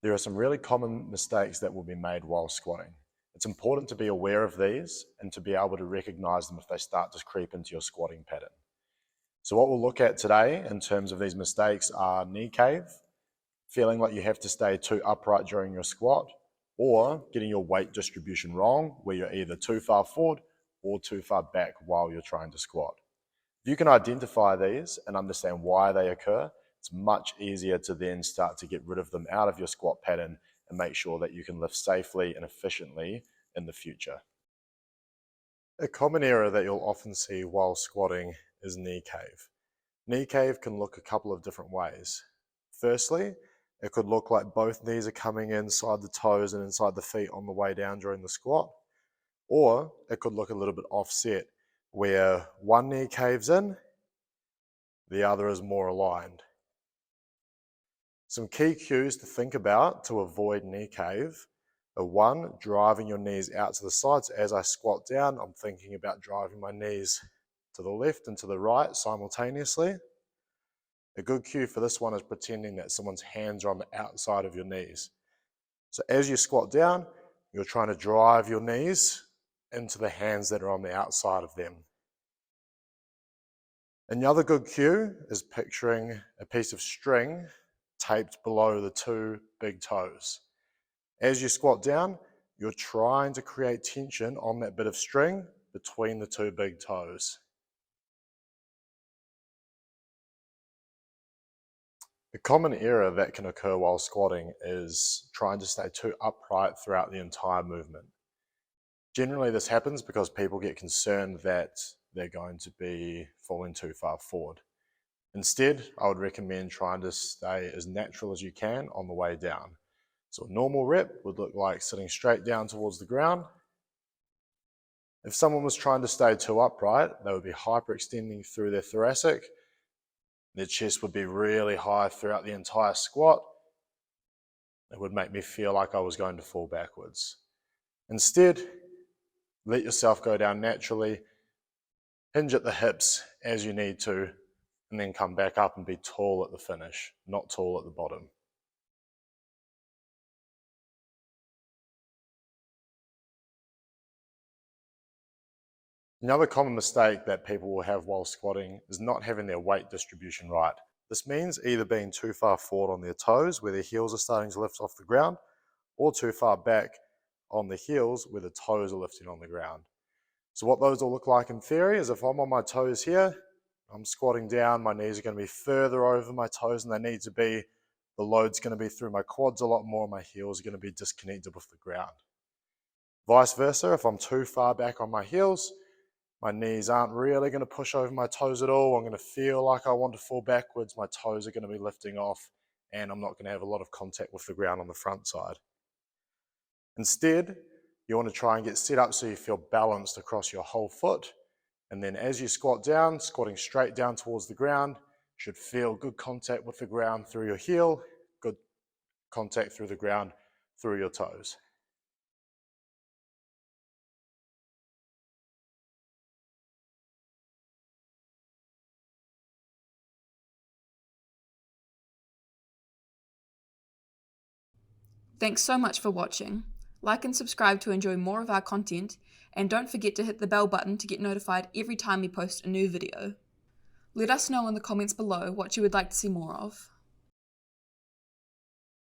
There are some really common mistakes that will be made while squatting. It's important to be aware of these and to be able to recognize them if they start to creep into your squatting pattern. So what we'll look at today in terms of these mistakes are knee cave, feeling like you have to stay too upright during your squat, or getting your weight distribution wrong, where you're either too far forward or too far back while you're trying to squat. If you can identify these and understand why they occur, it's much easier to then start to get rid of them out of your squat pattern and make sure that you can lift safely and efficiently in the future. A common error that you'll often see while squatting is knee cave. Knee cave can look a couple of different ways. Firstly, it could look like both knees are coming inside the toes and inside the feet on the way down during the squat, or it could look a little bit offset, where one knee caves in, the other is more aligned. Some key cues to think about to avoid knee cave are: one, driving your knees out to the sides. As I squat down, I'm thinking about driving my knees to the left and to the right simultaneously. A good cue for this one is pretending that someone's hands are on the outside of your knees. So as you squat down, you're trying to drive your knees into the hands that are on the outside of them. Another good cue is picturing a piece of string taped below the two big toes. As you squat down, you're trying to create tension on that bit of string between the two big toes. A common error that can occur while squatting is trying to stay too upright throughout the entire movement. Generally, this happens because people get concerned that they're going to be falling too far forward. Instead, I would recommend trying to stay as natural as you can on the way down. So a normal rep would look like sitting straight down towards the ground. If someone was trying to stay too upright, they would be hyperextending through their thoracic. Their chest would be really high throughout the entire squat. It would make me feel like I was going to fall backwards. Instead, let yourself go down naturally, hinge at the hips as you need to, and then come back up and be tall at the finish, not tall at the bottom. Another common mistake that people will have while squatting is not having their weight distribution right. This means either being too far forward on their toes, where their heels are starting to lift off the ground, or too far back on the heels, where the toes are lifting on the ground. So what those will look like in theory is if I'm on my toes here, I'm squatting down, my knees are going to be further over my toes than they need to be. The load's going to be through my quads a lot more, my heels are going to be disconnected with the ground. Vice versa, if I'm too far back on my heels, my knees aren't really going to push over my toes at all. I'm going to feel like I want to fall backwards. My toes are going to be lifting off, and I'm not going to have a lot of contact with the ground on the front side. Instead, you want to try and get set up so you feel balanced across your whole foot. And then as you squat down, squatting straight down towards the ground, should feel good contact with the ground through your heel, good contact through the ground through your toes. Thanks so much for watching. Like and subscribe to enjoy more of our content, and don't forget to hit the bell button to get notified every time we post a new video. Let us know in the comments below what you would like to see more of.